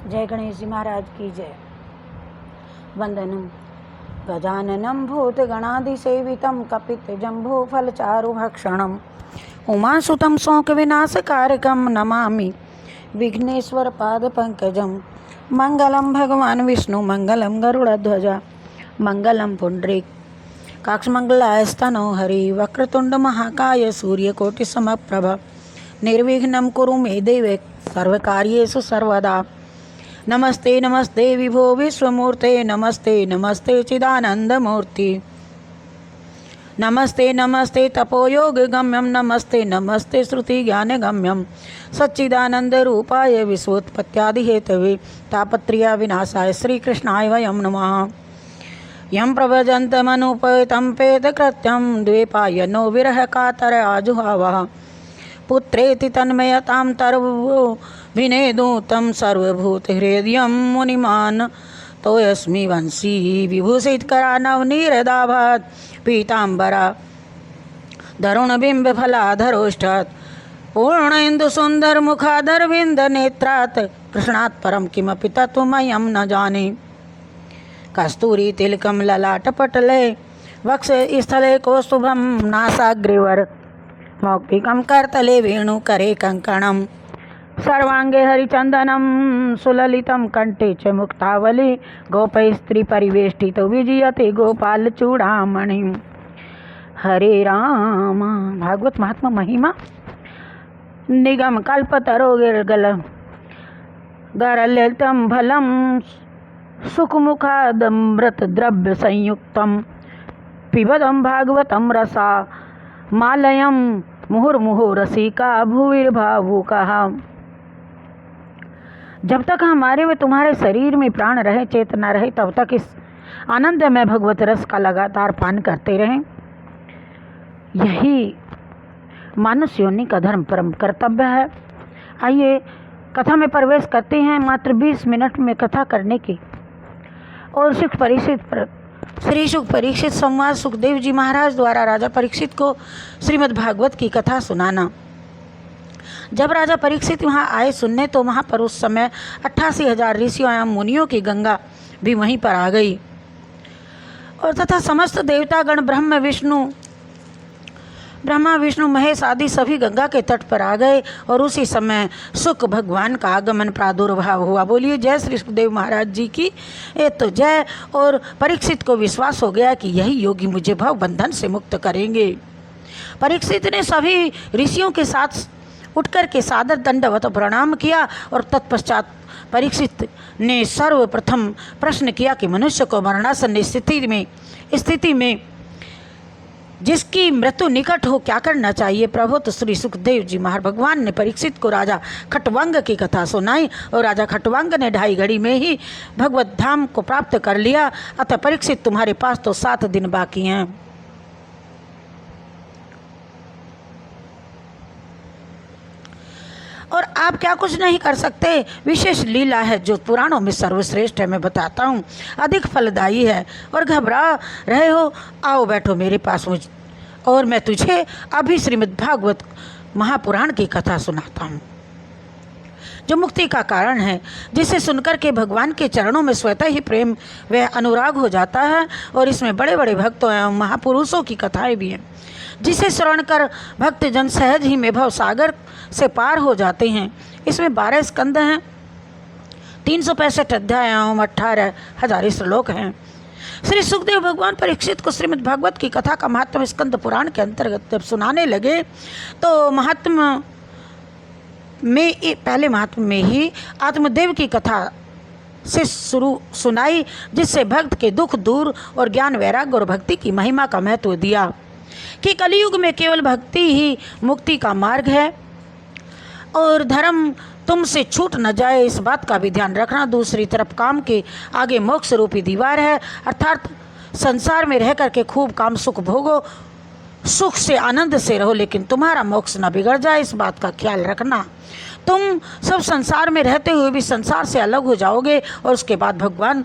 जय गणेश जी महाराज की जय। वंदनम गजाननं भूतगणाधिसेवितं कपितजम्बूफलचारुभक्षणम् उमासुतं शोकविनाशकारकं नमामि विघ्नेश्वरपादपङ्कजं। मङ्गलं भगवान् विष्णु मङ्गलं गरुडध्वज मङ्गलं पुण्डरीकाक्षमङ्गलायस्तनो हरि वक्रतुण्डमहाकाय सूर्यकोटिसमप्रभ निर्विघ्नं कुरु मे देवे सर्वकार्येषु सर्वदा। नमस्ते नमस्ते विभो विश्वमूर्ते नमस्ते नमस्ते चिदानंदमूर्ति नमस्ते नमस्ते तपोयोगगम्यं नमस्ते नमस्ते श्रुतिज्ञानगम्यं सच्चिदानंदरूपाय विश्वोत्पत्त्यादिहेतवे तापत्रयविनाशाय श्रीकृष्णाय वयं नमः। यं प्रभजन्तमनुपेतं पेतकृत्यं द्वैपायनो विरहकातर आजुहावः पुत्रेति तन्मयतां तरवो विनेदुतं सर्वभूतहृदयं मुनिमान् तोयस्मि वंशी विभूषितकरा नवनीरदाभात् पीताम्बरा दरुणबिम्बफलाधरोष्ठात् पूर्णेन्दुसुन्दरमुखादरविन्दनेत्रात् कृष्णात् परं किमपि तत्त्वमयं न जाने। कस्तूरी तिलकं ललाटपटले वक्षस्थले कौस्तुभं नासाग्रेवर मौक्तिकं करतले वेणुकरे कङ्कणं सर्वांगे हरिचंदनं सुललितं कंठे च मुक्तावली गोपैस्त्रीपरिवेष्टितो विजयते गोपालचूड़ामणिं। हरे राम। भागवत महात्मा महिमा। निगम कल्पतरोर्गल गरललितं फलं सुखमुखादमृत द्रव्य संयुक्तं पिबदं भागवतं रसा मालयं मुहुर्मुहुः रसिका भुविर्भावुकः। जब तक हमारे व तुम्हारे शरीर में प्राण रहे चेतना रहे तब तक इस आनंद में भगवत रस का लगातार पान करते रहें। यही मानुष योनि का धर्म परम कर्तव्य है। आइए कथा में प्रवेश करते हैं। मात्र 20 मिनट में कथा करने की। और श्री सुख परीक्षित संवाद सुखदेव जी महाराज द्वारा राजा परीक्षित को श्रीमद् भागवत की कथा सुनाना। जब राजा परीक्षित वहाँ आए सुनने तो वहाँ पर उस समय 88,000 ऋषियों एवं मुनियों की गंगा भी वहीं पर आ गई और तथा समस्त देवतागण ब्रह्मा विष्णु महेश आदि सभी गंगा के तट पर आ गए। और उसी समय सुख भगवान का आगमन प्रादुर्भाव हुआ। बोलिए जय श्री सुखदेव महाराज जी की तो जय। और परीक्षित को विश्वास हो गया कि यही योगी मुझे भव बंधन से मुक्त करेंगे। परीक्षित ने सभी ऋषियों के साथ उठकर के सादर दंडवत प्रणाम किया और तत्पश्चात परीक्षित ने सर्वप्रथम प्रश्न किया कि मनुष्य को मरणासन्न स्थिति में जिसकी मृत्यु निकट हो क्या करना चाहिए प्रभु। तो श्री सुखदेव जी महाराज भगवान ने परीक्षित को राजा खट्वांग की कथा सुनाई और राजा खट्वांग ने 2.5 घड़ी में ही भगवत धाम को प्राप्त कर लिया। अतः परीक्षित तुम्हारे पास तो 7 दिन बाकी हैं। और आप क्या कुछ नहीं कर सकते। विशेष लीला है जो पुराणों में सर्वश्रेष्ठ है। मैं बताता हूँ, अधिक फलदायी है। और घबरा रहे हो, आओ बैठो मेरे पास और मैं तुझे अभी श्रीमद् भागवत महापुराण की कथा सुनाता हूँ जो मुक्ति का कारण है, जिसे सुनकर के भगवान के चरणों में स्वतः ही प्रेम व अनुराग हो जाता है। और इसमें बड़े बड़े भक्तों एवं महापुरुषों की कथाएं भी हैं जिसे श्रवण कर भक्तजन सहज ही में भव सागर से पार हो जाते हैं। इसमें 12 स्कंद हैं, 365 अध्याय एवं 18,000 श्लोक हैं। श्री सुखदेव भगवान परीक्षित को श्रीमद् भागवत की कथा का महात्म स्कंद पुराण के अंतर्गत जब सुनाने लगे तो पहले महात्म में ही आत्मदेव की कथा से सुनाई, जिससे भक्त के दुख दूर और ज्ञान वैराग्य और भक्ति की महिमा का महत्व दिया कि कलयुग में केवल भक्ति ही मुक्ति का मार्ग है और धर्म तुमसे छूट न जाए इस बात का भी ध्यान रखना। दूसरी तरफ काम के आगे मोक्ष रूपी दीवार है, अर्थात संसार में रह करके खूब काम सुख भोगो, सुख से आनंद से रहो, लेकिन तुम्हारा मोक्ष न बिगड़ जाए इस बात का ख्याल रखना। तुम सब संसार में रहते हुए भी संसार से अलग हो जाओगे और उसके बाद भगवान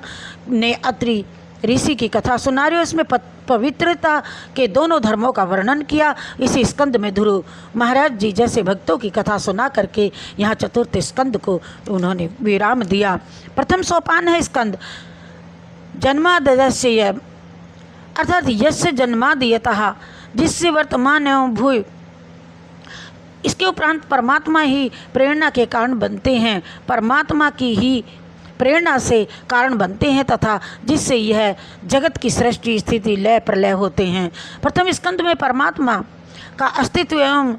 ने अत्रि ऋषि की कथा सुना रहे हो। इसमें पवित्रता के दोनों धर्मों का वर्णन किया। इसी स्कंद में ध्रुव महाराज जी जैसे भक्तों की कथा सुना करके यहाँ चतुर्थ स्कंद को उन्होंने विराम दिया। प्रथम सोपान है स्कंद जन्मादस्य, अर्थात यस्य जन्मादयतः, जिससे वर्तमान एवं भूय। इसके उपरांत परमात्मा ही प्रेरणा के कारण बनते हैं, परमात्मा की ही प्रेरणा से कारण बनते हैं तथा जिससे यह जगत की सृष्टि स्थिति लय प्रलय होते हैं। प्रथम स्कंद में परमात्मा का अस्तित्व एवं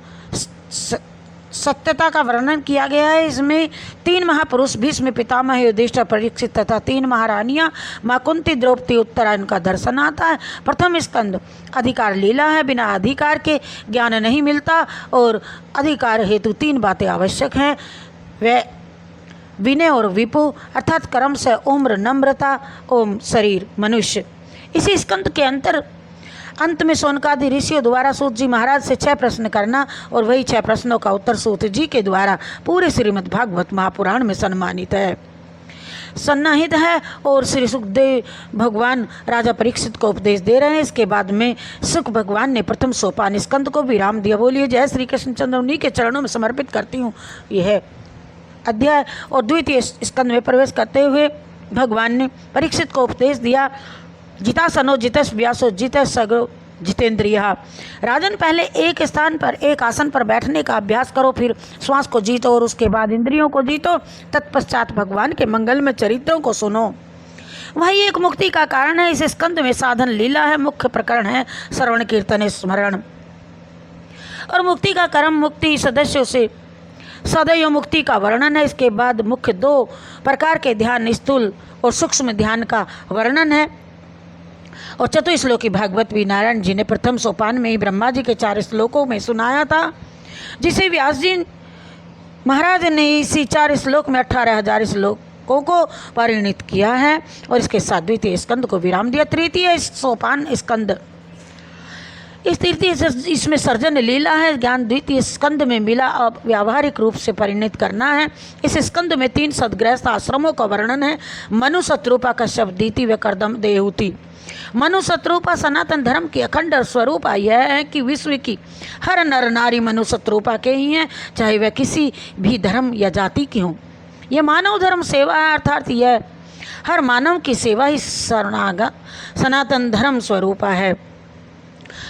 सत्यता का वर्णन किया गया है। इसमें 3 महापुरुष भीष्म पितामह युधिष्ठिर परीक्षित तथा 3 महारानियां मां कुंती द्रौपदी उत्तरा इनका दर्शन आता है। प्रथम स्कंद अधिकार लीला है। बिना अधिकार के ज्ञान नहीं मिलता और अधिकार हेतु 3 बातें आवश्यक हैं, वे विनय और विपु, अर्थात कर्म से उम्र, नम्रता ओम शरीर मनुष्य। इसी स्कंद के अंत में शौनकादि ऋषियों द्वारा सूत जी महाराज से 6 प्रश्न करना और वही 6 प्रश्नों का उत्तर सूत जी के द्वारा पूरे श्रीमद् भागवत महापुराण में सन्निहित है। और श्री सुखदेव भगवान राजा परीक्षित को उपदेश दे रहे हैं। इसके बाद में सुख भगवान ने प्रथम सोपान स्कंद को विराम दिया। बोलिए जय श्री कृष्ण चंद्र। उन्हीं के चरणों में समर्पित करती हूँ यह अध्याय। और द्वितीय स्कंद में प्रवेश करते हुए भगवान ने परीक्षित को उपदेश दिया, जितासनो जितस व्यासो जितस सगरो जितेंद्रिय। राजन, पहले एक स्थान पर एक आसन पर बैठने का अभ्यास करो, फिर श्वास को जीतो और उसके बाद इंद्रियों को जीतो। तत्पश्चात भगवान के मंगलमय चरित्रों को सुनो, वही एक मुक्ति का कारण है। इस स्कंद में साधन लीला है, मुख्य प्रकरण है श्रवण कीर्तन स्मरण और मुक्ति का कर्म मुक्ति सदस्यों से सदैव मुक्ति का वर्णन है। इसके बाद मुख्य 2 प्रकार के ध्यान, स्थूल और सूक्ष्म ध्यान का वर्णन है। और चतुश्लोकी भागवत भी नारायण जी ने प्रथम सोपान में ही ब्रह्मा जी के 4 श्लोकों में सुनाया था, जिसे व्यास जी महाराज ने इसी 4 श्लोक में 18,000 श्लोकों को परिणित किया है और इसके साथ द्वितीय स्कंद को विराम दिया। तृतीय सोपान स्कंद, इस तृतीय इसमें सर्जन लीला है। ज्ञान द्वितीय स्कंद में मिला, अब व्यावहारिक रूप से परिणित करना है। इस स्कंद में 3 सदगृहस्थ आश्रमों का वर्णन है। मनु, शत्रुपा, कश्यप, दीति व कर्दम, देहूति। मनु शत्रुपा सनातन धर्म की अखंड स्वरूपा यह है कि विश्व की हर नर नारी मनु शत्रुपा के ही हैं, चाहे वह किसी भी धर्म या जाति की हों। यह मानव धर्म सेवा है, अर्थात यह हर मानव की सेवा ही शरणागत सनातन धर्म स्वरूपा है,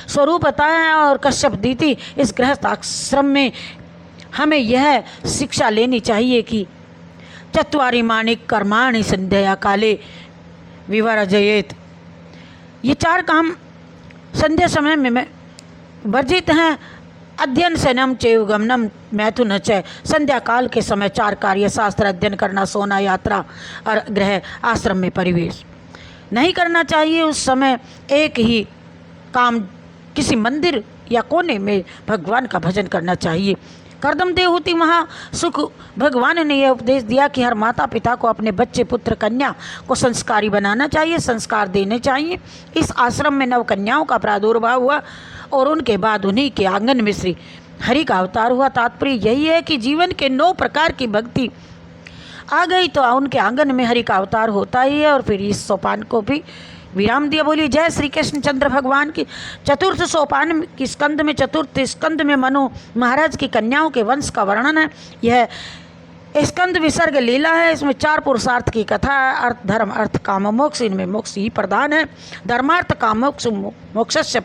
स्वरूपता है। और कश्यप दीति, इस गृहस्थ आश्रम में हमें यह शिक्षा लेनी चाहिए कि चत्वारि माणिक कर्माणि संध्या काले विवर्जयेत। ये 4 काम संध्या समय में वर्जित हैं। अध्ययन शयनम चैव गमनम मैथुन च। संध्या काल के समय 4 कार्य, शास्त्र अध्ययन करना, सोना, यात्रा और गृह आश्रम में प्रवेश नहीं करना चाहिए। उस समय एक ही काम किसी मंदिर या कोने में भगवान का भजन करना चाहिए। कर्दम देहूति महासुख भगवान ने यह उपदेश दिया कि हर माता पिता को अपने बच्चे पुत्र कन्या को संस्कारी बनाना चाहिए, संस्कार देने चाहिए। इस आश्रम में 9 कन्याओं का प्रादुर्भाव हुआ और उनके बाद उन्हीं के आंगन में श्री हरि का अवतार हुआ। तात्पर्य यही है कि जीवन के 9 प्रकार की भक्ति आ गई तो उनके आंगन में हरि का अवतार होता ही है। और फिर इस सोपान को भी विराम दिया। बोलिए जय श्री कृष्ण चंद्र भगवान की। चतुर्थ सोपान की स्कंद में, चतुर्थ स्कंद में मनु महाराज की कन्याओं के वंश का वर्णन है। यह स्कंद विसर्ग लीला है। इसमें 4 पुरुषार्थ की कथा है, अर्थ धर्म अर्थ काम मोक्ष। इनमें मोक्ष ही प्रधान है। धर्मार्थ काम मोक्ष, मोक्षस्य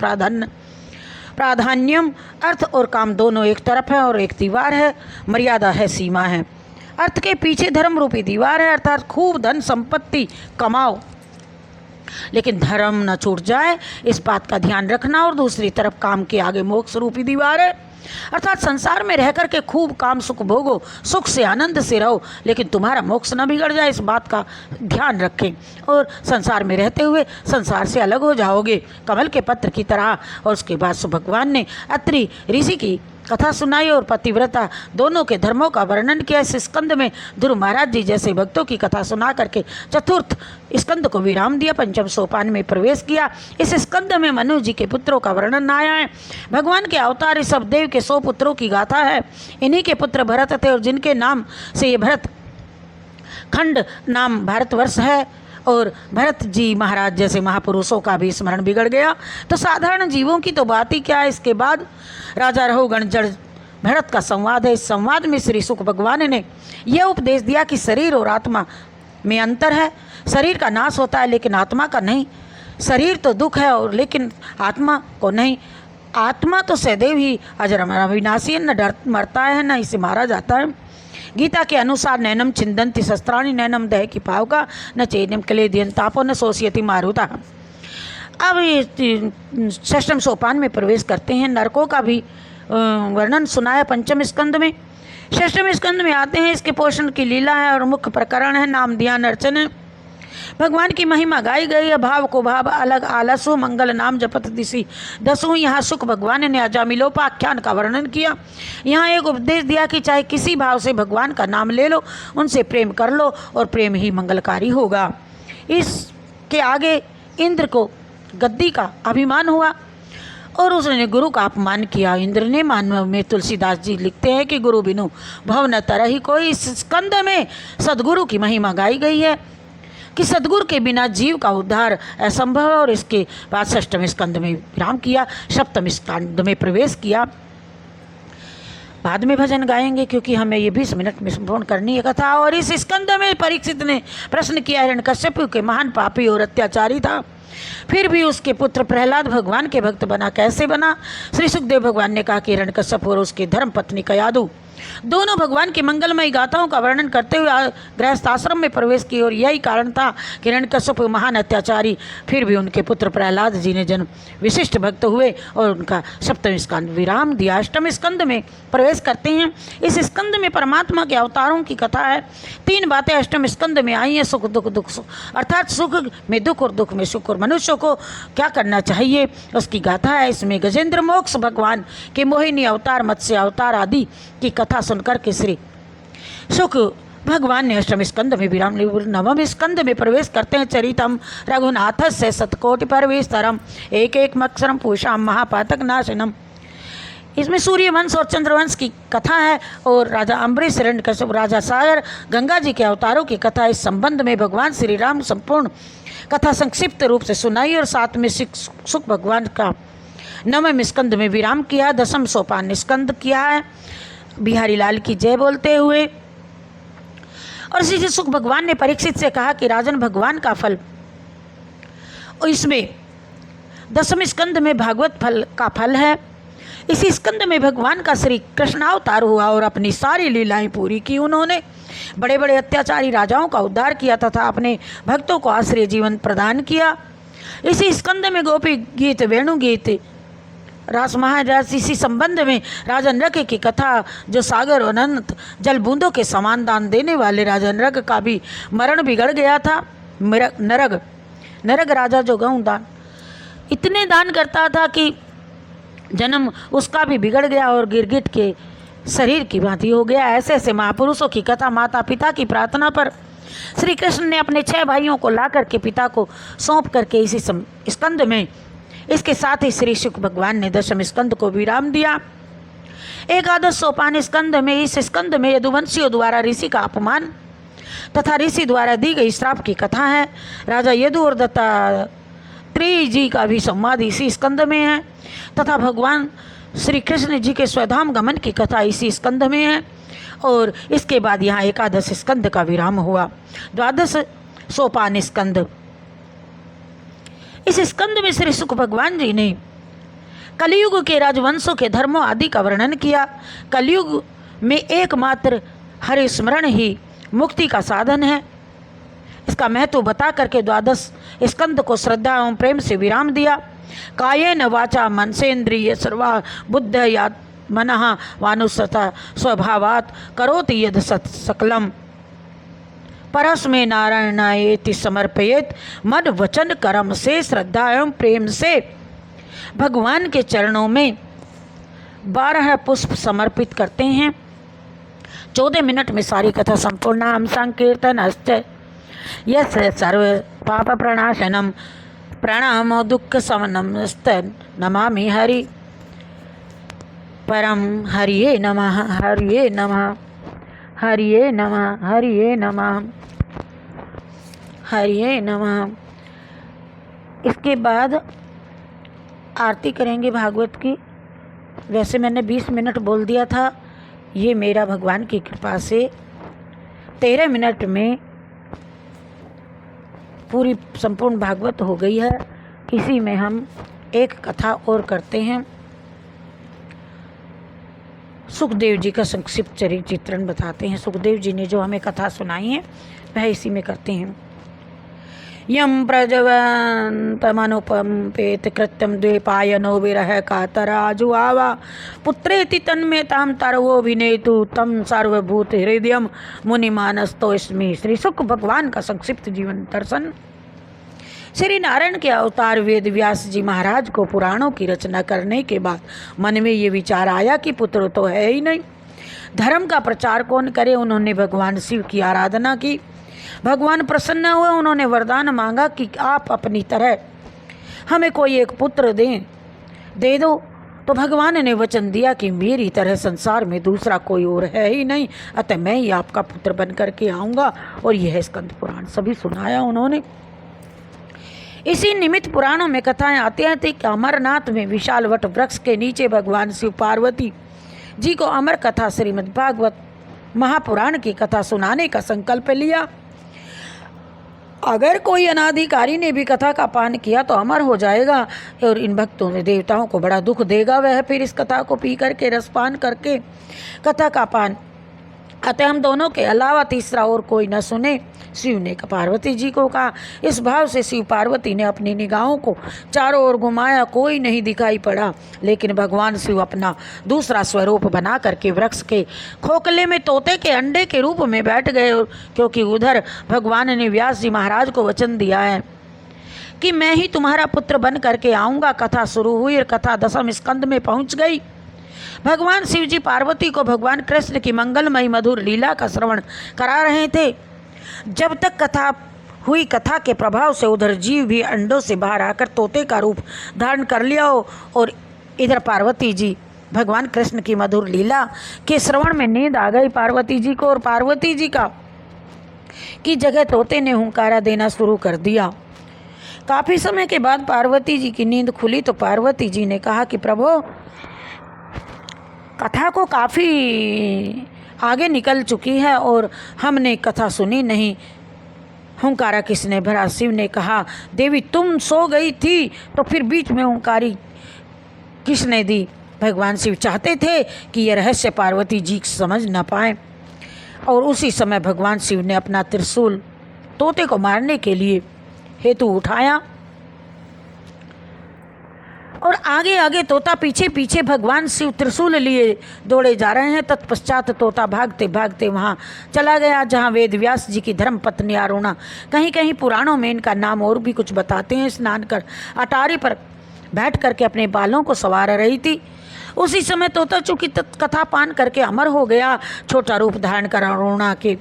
प्राधान्यम। अर्थ और काम दोनों एक तरफ है और एक दीवार है, मर्यादा है, सीमा है। अर्थ के पीछे धर्म रूपी दीवार है, अर्थात खूब धन संपत्ति कमाओ लेकिन धर्म न छूट जाए, इस बात का ध्यान रखना। और दूसरी तरफ काम के आगे मोक्ष रूपी दीवार है, अर्थात संसार में रह करके खूब काम सुख भोगो, सुख से आनंद से रहो, लेकिन तुम्हारा मोक्ष न बिगड़ जाए, इस बात का ध्यान रखें। और संसार में रहते हुए संसार से अलग हो जाओगे कमल के पत्र की तरह। और उसके बाद भगवान ने अत्रि ऋषि की कथा सुनाई और पतिव्रता दोनों के धर्मों का वर्णन किया। इस स्कंद में ध्रुव महाराज जी जैसे भक्तों की कथा सुना करके चतुर्थ स्कंद को विराम दिया, पंचम सोपान में प्रवेश किया। इस स्कंद में मनु जी के पुत्रों का वर्णन आया है। भगवान के अवतार इस देव के 100 पुत्रों की गाथा है। इन्हीं के पुत्र भरत थे और जिनके नाम से ये भरत खंड नाम भारतवर्ष है। और भरत जी महाराज जैसे महापुरुषों का भी स्मरण बिगड़ गया तो साधारण जीवों की तो बात ही क्या है। इसके बाद राजा रहुगण जड़ भरत का संवाद है। इस संवाद में श्री शुक भगवान ने यह उपदेश दिया कि शरीर और आत्मा में अंतर है। शरीर का नाश होता है लेकिन आत्मा का नहीं। शरीर तो दुख है और लेकिन आत्मा को नहीं। आत्मा तो सदैव ही अजर अविनाशी है, न डर मरता है न इसे मारा जाता है। गीता के अनुसार नैनम छिंदन्ति शस्त्राणि नैनम दह की पावका न चैनम क्लेदियन तापो न सोष्यति मारुता। अब ये षष्ठम सोपान में प्रवेश करते हैं। नरकों का भी वर्णन सुनाया पंचम स्कंद में। षष्ठम स्कंद में आते हैं। इसके पोषण की लीला है और मुख्य प्रकरण है नाम ध्यान अर्चन है। भगवान की महिमा गाई गई है। भाव को भाव अलग आलसु मंगल नाम जपत दिशी दसु। यहाँ शुक भगवान ने अजामिलोपाख्यान का वर्णन किया। यहाँ एक उपदेश दिया कि चाहे किसी भाव से भगवान का नाम ले लो, उनसे प्रेम कर लो और प्रेम ही मंगलकारी होगा। इसके आगे इंद्र को गद्दी का अभिमान हुआ और उसने गुरु का अपमान किया। इंद्र ने मानव में तुलसीदास जी लिखते हैं कि गुरु बिनु भव न तरहि कोई। इस स्कंद में सदगुरु की महिमा गाई गई है कि सदगुरु के बिना जीव का उद्धार असंभव है। और इसके बाद षष्ठम स्कंद में विराम किया, सप्तम स्कंद में प्रवेश किया। बाद में भजन गाएंगे क्योंकि हमें ये 20 मिनट में संपूर्ण करनी है कथा। और इस स्कंद में परीक्षित ने प्रश्न किया हिरण्यकश्यप के महान पापी और अत्याचारी था, फिर भी उसके पुत्र प्रहलाद भगवान के भक्त बना, कैसे बना। श्री सुखदेव भगवान ने कहा कि हिरण्यकश्यप और उसकी धर्म पत्नी कयादु दोनों भगवान की मंगलमयी गाथाओं का वर्णन करते हुए गृहस्थ आश्रम में प्रवेश किए। और यही कारण था कि हिरण्यकश्यप महान अत्याचारी, फिर भी उनके पुत्र प्रहलाद जी ने जन्म विशिष्ट भक्त हुए और उनका सप्तम स्कंद विराम दिया। अष्टम स्कंद में प्रवेश करते हैं। इस स्कंद में परमात्मा के अवतारों की कथा है। 3 बातें अष्टम स्कंद में आई हैं, सुख दुख दुख सुख, अर्थात सुख में दुख और दुख में सुख, और मनुष्य को क्या करना चाहिए उसकी गाथा है। इसमें गजेंद्र मोक्ष भगवान के मोहिनी अवतार, मत्स्य अवतार आदि की कथा सुनकर के श्री शुक भगवान ने अष्टम स्कंद में विराम लिया। नवम स्कंद में प्रवेश करते हैं। चरितम रघुनाथ से शतकोटि परवेशतरम एक एक मक्षरम पूषाम महापातक नाशनम। इसमें सूर्य वंश और चंद्रवंश की कथा है और राजा अम्बरीश, हिरण्यकश्यप, राजा सागर, गंगा जी के अवतारों की कथा। इस संबंध में भगवान श्री राम संपूर्ण कथा संक्षिप्त रूप से सुनाई और साथ में शुक भगवान का नवम स्कंद में विराम किया। 10वां सोपान स्कंद किया है बिहारी लाल की जय बोलते हुए। और श्री शुक भगवान ने परीक्षित से कहा कि राजन भगवान का फल, और इसमें 10वें स्कंद में भागवत फल का फल है। इसी स्कंद में भगवान का श्री कृष्णावतार हुआ और अपनी सारी लीलाएं पूरी की। उन्होंने बड़े बड़े अत्याचारी राजाओं का उद्धार किया तथा अपने भक्तों को आश्रय जीवन प्रदान किया। इसी स्कंद में गोपी गीत, वेणु गीत, रास महाराज, इसी संबंध में राजा नरक की कथा, जो सागर और अनंत जल बूंदों के समान दान देने वाले राजा नरक का भी मरण बिगड़ गया था। नरक राजा जो गौ दान इतने दान करता था कि जन्म उसका भी बिगड़ गया और गिरगिट के शरीर की भांति हो गया। ऐसे ऐसे महापुरुषों की कथा माता पिता की प्रार्थना पर श्री कृष्ण ने अपने 6 भाइयों को ला करके पिता को सौंप करके इसी स्कंद में, इसके साथ ही श्री शुक भगवान ने 10वें स्कंद को विराम दिया। एकादश सोपान स्कंद में, इस स्कंद में यदुवंशियों द्वारा ऋषि का अपमान तथा ऋषि द्वारा दी गई श्राप की कथा है। राजा यदु और दत्तात्रेय जी का भी संवाद इसी स्कंद में है तथा भगवान श्री कृष्ण जी के स्वधाम गमन की कथा इसी स्कंद में है। और इसके बाद यहाँ एकादश स्कंद का विराम हुआ। 12वां सोपान स्कंद, इस स्कंद में श्री शुक भगवान जी ने कलयुग के राजवंशों के धर्मों आदि का वर्णन किया। कलयुग में एकमात्र हरि स्मरण ही मुक्ति का साधन है। इसका महत्व बता करके 12 स्कंद को श्रद्धा एवं प्रेम से विराम दिया। कायेन वाचा मनसेन्द्रिय सर्वा बुद्ध या मनः वानुसता स्वभावात् करोति यद सकलम परस्मै नारायणायेति समर्पयेत। मन वचन कर्म से श्रद्धा एवं प्रेम से भगवान के चरणों में 12 पुष्प समर्पित करते हैं। 14 मिनट में सारी कथा संपूर्ण। हम संकीर्तन हस्त यस सर्व पाप प्रणाशनम प्रणामो दुख समनम नमामि हरि परम। हरिये नमः, हरिये नमः, हरिये नमः, हरिये नमः, हरिये नमः। इसके बाद आरती करेंगे भागवत की। वैसे मैंने 20 मिनट बोल दिया था, ये मेरा भगवान की कृपा से 13 मिनट में पूरी संपूर्ण भागवत हो गई है। इसी में हम एक कथा और करते हैं। सुखदेव जी का संक्षिप्त चरित्र चित्रण बताते हैं। सुखदेव जी ने जो हमें कथा सुनाई है वह इसी में करते हैं। यम प्रजवन्तमनुपम्पेत कृत्यम द्वैपायनो विरह कातराजुआवा पुत्रेति तन्मेतां तरवोभिनेतु तम सर्वभूत हृदयम मुनिमानस्तो इसमें। श्री सुख भगवान का संक्षिप्त जीवन दर्शन। श्री नारायण के अवतार वेद व्यास जी महाराज को पुराणों की रचना करने के बाद मन में ये विचार आया कि पुत्र तो है ही नहीं, धर्म का प्रचार कौन करे। उन्होंने भगवान शिव की आराधना की। भगवान प्रसन्न हुए। उन्होंने वरदान मांगा कि आप अपनी तरह हमें कोई एक पुत्र दे दो। तो भगवान ने वचन दिया कि मेरी तरह संसार में दूसरा कोई और है ही नहीं, अतः मैं ही आपका पुत्र बन करके आऊँगा। और यह स्कंद पुराण सभी सुनाया उन्होंने। इसी निमित्त पुराणों में कथाएं आती हैं कि अमरनाथ में विशाल वट वृक्ष के नीचे भगवान शिव पार्वती जी को अमर कथा श्रीमद् भागवत महापुराण की कथा सुनाने का संकल्प लिया। अगर कोई अनाधिकारी ने भी कथा का पान किया तो अमर हो जाएगा और इन भक्तों ने देवताओं को बड़ा दुख देगा वह फिर इस कथा को पी करके रसपान करके कथा का पान। अतः हम दोनों के अलावा तीसरा और कोई न सुने। शिव ने पार्वती जी को कहा। इस भाव से शिव पार्वती ने अपनी निगाहों को चारों ओर घुमाया, कोई नहीं दिखाई पड़ा। लेकिन भगवान शिव अपना दूसरा स्वरूप बना करके वृक्ष के खोखले में तोते के अंडे के रूप में बैठ गए। क्योंकि उधर भगवान ने व्यास जी महाराज को वचन दिया है कि मैं ही तुम्हारा पुत्र बन करके आऊँगा। कथा शुरू हुई और कथा 10वें स्कंद में पहुँच गई। भगवान शिव जी पार्वती को भगवान कृष्ण की मंगलमयी मधुर लीला का श्रवण करा रहे थे। जब तक कथा हुई, कथा के प्रभाव से उधर जीव भी अंडों से बाहर आकर तोते का रूप धारण कर लिया हो और इधर पार्वती जी भगवान कृष्ण की मधुर लीला के श्रवण में नींद आ गई पार्वती जी को। और पार्वती जी की जगह तोते ने हुंकारा देना शुरू कर दिया। काफ़ी समय के बाद पार्वती जी की नींद खुली तो पार्वती जी ने कहा कि प्रभु, कथा को काफ़ी आगे निकल चुकी है और हमने कथा सुनी नहीं। हुंकारा किसने भरा? शिव ने कहा, देवी तुम सो गई थी तो फिर बीच में हुंकारी किसने दी? भगवान शिव चाहते थे कि यह रहस्य पार्वती जी समझ न पाए। और उसी समय भगवान शिव ने अपना त्रिशूल तोते को मारने के लिए हेतु उठाया और आगे आगे तोता पीछे पीछे भगवान शिव त्रिशूल लिए दौड़े जा रहे हैं। तत्पश्चात तोता भागते भागते वहाँ चला गया जहाँ वेद व्यास जी की धर्म पत्नी अरुणा, कहीं कहीं पुराणों में इनका नाम और भी कुछ बताते हैं, स्नान कर अटारी पर बैठ करके अपने बालों को संवार रही थी। उसी समय तोता चूंकि कथा पान करके अमर हो गया, छोटा रूप धारण कर अरुणा के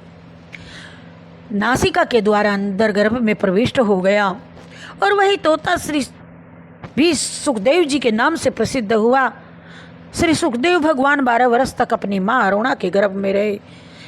नासिका के द्वारा अंदर गर्भ में प्रविष्ट हो गया। और वही तोता श्री भी सुखदेव जी के नाम से प्रसिद्ध हुआ। श्री सुखदेव भगवान 12 वर्ष तक अपनी माँ अरुणा के गर्भ में रहे।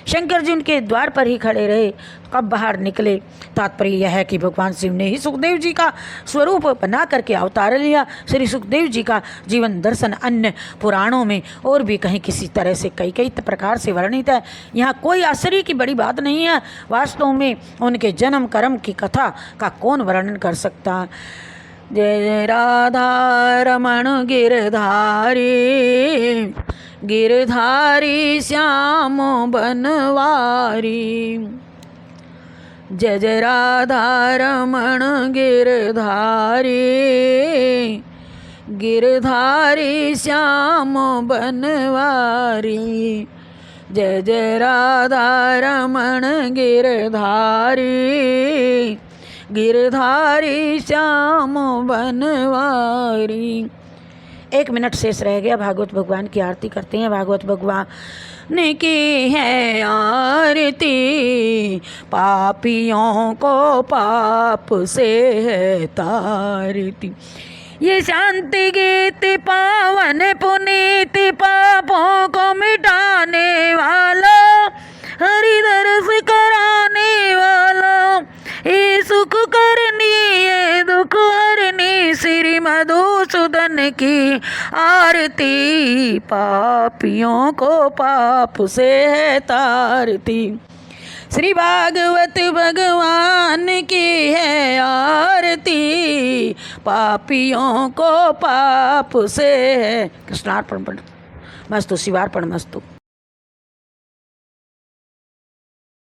शंकर जी उनके द्वार पर ही खड़े रहे। कब बाहर निकले? तात्पर्य यह है कि भगवान शिव ने ही सुखदेव जी का स्वरूप बना करके अवतार लिया। श्री सुखदेव जी का जीवन दर्शन अन्य पुराणों में और भी कहीं किसी तरह से कई कई प्रकार से वर्णित है। यहाँ कोई आश्चर्य की बड़ी बात नहीं है। वास्तव में उनके जन्म कर्म की कथा का कौन वर्णन कर सकता है। जय राधा रमण गिरधारी, गिरधारी श्याम बनवारी। जय जय राधा रमण गिरधारी, गिरधारी श्याम बनवारी। जय जय राधा रमण गिरधारी, गिरधारी श्याम बनवारी। 1 मिनट शेष रह गया। भागवत भगवान की आरती करते हैं। भागवत भगवान ने की है आरती, पापियों को पाप से है तारती। ये शांति गीत पावन पुनीत, पापों को मिटाने वाला, हरि दर्श कराने वाला, यीशु भगवान की आरती, पापियों को पाप से है तारती। श्री भागवत भगवान की है आरती, पापियों को पाप से है। कृष्णार्पण मस्तु, शिवार्पण मस्तु।